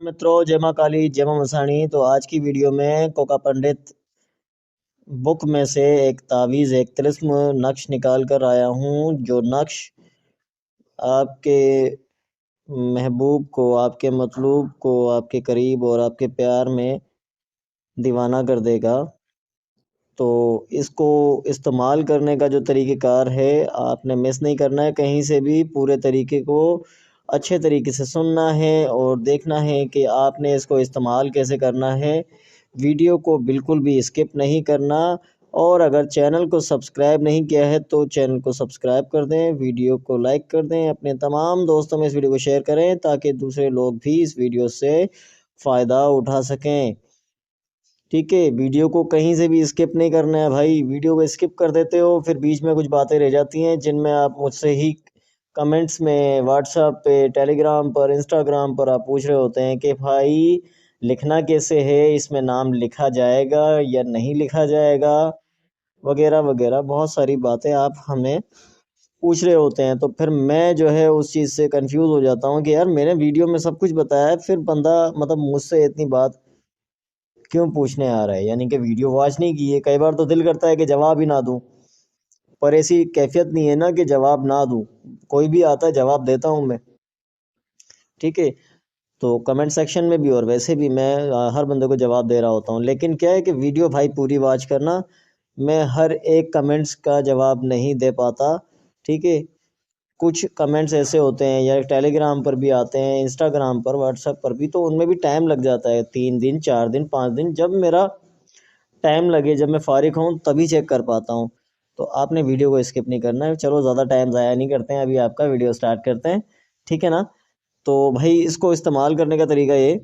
मित्रों, जय माँ काली, जय माँ मसाणी। तो आज की वीडियो में कोका पंडित बुक में से एक तावीज़, एक तिलिस्म नक्श निकाल कर आया हूँ, जो नक्श आपके महबूब को, आपके मतलूब को, आपके करीब और आपके प्यार में दीवाना कर देगा। तो इसको इस्तेमाल करने का जो तरीक़ेकार है, आपने मिस नहीं करना है कहीं से भी। पूरे तरीके को अच्छे तरीके से सुनना है और देखना है कि आपने इसको इस्तेमाल कैसे करना है। वीडियो को बिल्कुल भी स्किप नहीं करना, और अगर चैनल को सब्सक्राइब नहीं किया है तो चैनल को सब्सक्राइब कर दें, वीडियो को लाइक कर दें, अपने तमाम दोस्तों में इस वीडियो को शेयर करें ताकि दूसरे लोग भी इस वीडियो से फ़ायदा उठा सकें। ठीक है, वीडियो को कहीं से भी स्किप नहीं करना है भाई। वीडियो को स्किप कर देते हो, फिर बीच में कुछ बातें रह जाती हैं जिनमें आप मुझसे ही कमेंट्स में, व्हाट्सएप पे, टेलीग्राम पर, इंस्टाग्राम पर आप पूछ रहे होते हैं कि भाई लिखना कैसे है, इसमें नाम लिखा जाएगा या नहीं लिखा जाएगा, वगैरह वगैरह बहुत सारी बातें आप हमें पूछ रहे होते हैं। तो फिर मैं जो है उस चीज़ से कंफ्यूज हो जाता हूँ कि यार मैंने वीडियो में सब कुछ बताया है, फिर बंदा मतलब मुझसे इतनी बात क्यों पूछने आ रहा है, यानी कि वीडियो वॉच नहीं की है। कई बार तो दिल करता है कि जवाब ही ना दूं, पर ऐसी कैफियत नहीं है ना कि जवाब ना दूं। कोई भी आता है जवाब देता हूं मैं। ठीक है, तो कमेंट सेक्शन में भी और वैसे भी मैं हर बंदे को जवाब दे रहा होता हूं। लेकिन क्या है कि वीडियो भाई पूरी वॉच करना, मैं हर एक कमेंट्स का जवाब नहीं दे पाता। ठीक है, कुछ कमेंट्स ऐसे होते हैं, या टेलीग्राम पर भी आते हैं, इंस्टाग्राम पर, व्हाट्सएप पर भी, तो उनमें भी टाइम लग जाता है, 3 दिन, 4 दिन, 5 दिन। जब मेरा टाइम लगे, जब मैं फ़ारिग हूँ तभी चेक कर पाता हूँ। तो आपने वीडियो को स्किप नहीं करना है। चलो ज़्यादा टाइम ज़ाया नहीं करते हैं, अभी आपका वीडियो स्टार्ट करते हैं। ठीक है ना। तो भाई इसको इस्तेमाल करने का तरीका ये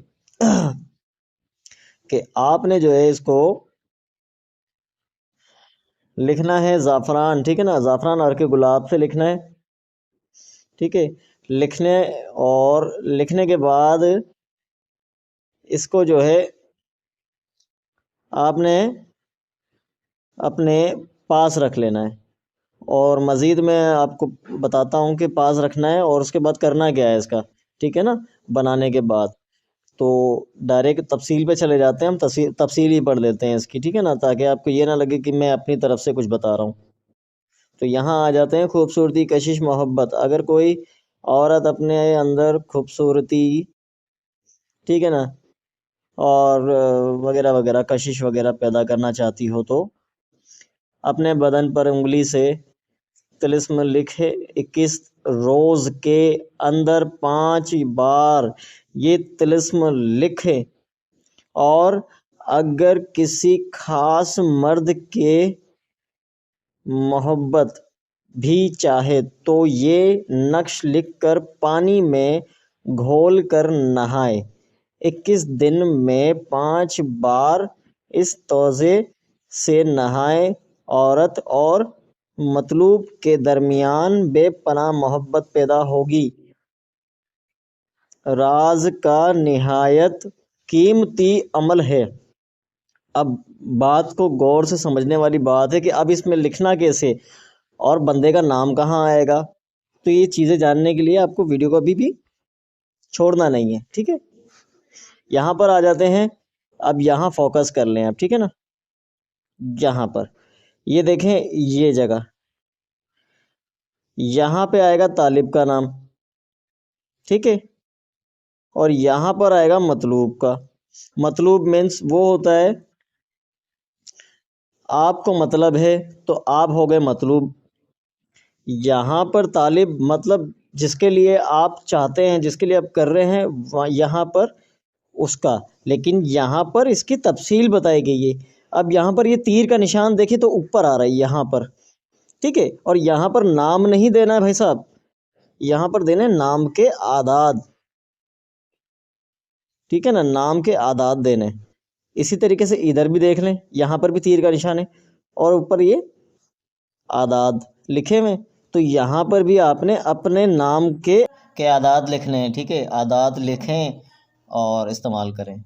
कि आपने जो है इसको लिखना है ज़ाफ़रान। ठीक है ना, ज़ाफ़रान अर्के गुलाब से लिखना है। ठीक है, लिखने के बाद इसको जो है आपने अपने पास रख लेना है। और मज़ीद मैं आपको बताता हूँ कि पास रखना है और उसके बाद करना क्या है इसका। ठीक है ना, बनाने के बाद तो डायरेक्ट तफसील पे चले जाते हैं हम। तफसील ही पढ़ लेते हैं इसकी। ठीक है ना, ताकि आपको ये ना लगे कि मैं अपनी तरफ से कुछ बता रहा हूँ। तो यहाँ आ जाते हैं, खूबसूरती, कशिश, मोहब्बत। अगर कोई औरत अपने अंदर खूबसूरती, ठीक है ना, और वगैरह वगैरह, कशिश वगैरह पैदा करना चाहती हो तो अपने बदन पर उंगली से तिलिस्म लिखे 21 रोज़ के अंदर 5 बार ये तिलिस्म लिखे। और अगर किसी खास मर्द के मोहब्बत भी चाहे तो ये नक्श लिखकर पानी में घोल कर नहाए। 21 दिन में 5 बार इस तौज़े से नहाए। औरत और मतलूब के दरमियान बेपनाह मोहब्बत पैदा होगी। राज का निहायत कीमती अमल है। अब बात को गौर से समझने वाली बात है कि अब इसमें लिखना कैसे और बंदे का नाम कहाँ आएगा। तो ये चीज़ें जानने के लिए आपको वीडियो को अभी भी छोड़ना नहीं है। ठीक है, यहाँ पर आ जाते हैं। अब यहाँ फोकस कर लें आप। ठीक है ना, यहाँ पर ये देखें, ये जगह, यहाँ पे आएगा तालिब का नाम। ठीक है, और यहाँ पर आएगा मतलूब का। मतलूब मीन्स वो होता है, आपको मतलब है तो आप हो गए मतलूब। यहाँ पर तालिब मतलब जिसके लिए आप चाहते हैं, जिसके लिए आप कर रहे हैं, यहाँ पर उसका। लेकिन यहाँ पर इसकी तफसील बताई गई है। अब यहाँ पर ये तीर का निशान देखिए तो ऊपर आ रहा है यहाँ पर। ठीक है, और यहाँ पर नाम नहीं देना है भाई साहब, यहाँ पर देने नाम के आदाद। ठीक है ना, नाम के आदाद देने। इसी तरीके से इधर भी देख लें, यहाँ पर भी तीर का निशान है और ऊपर ये आदाद लिखे हुए। तो यहाँ पर भी आपने अपने नाम के आदाद लिखने हैं। ठीक है, आदाद लिखें और इस्तेमाल करें।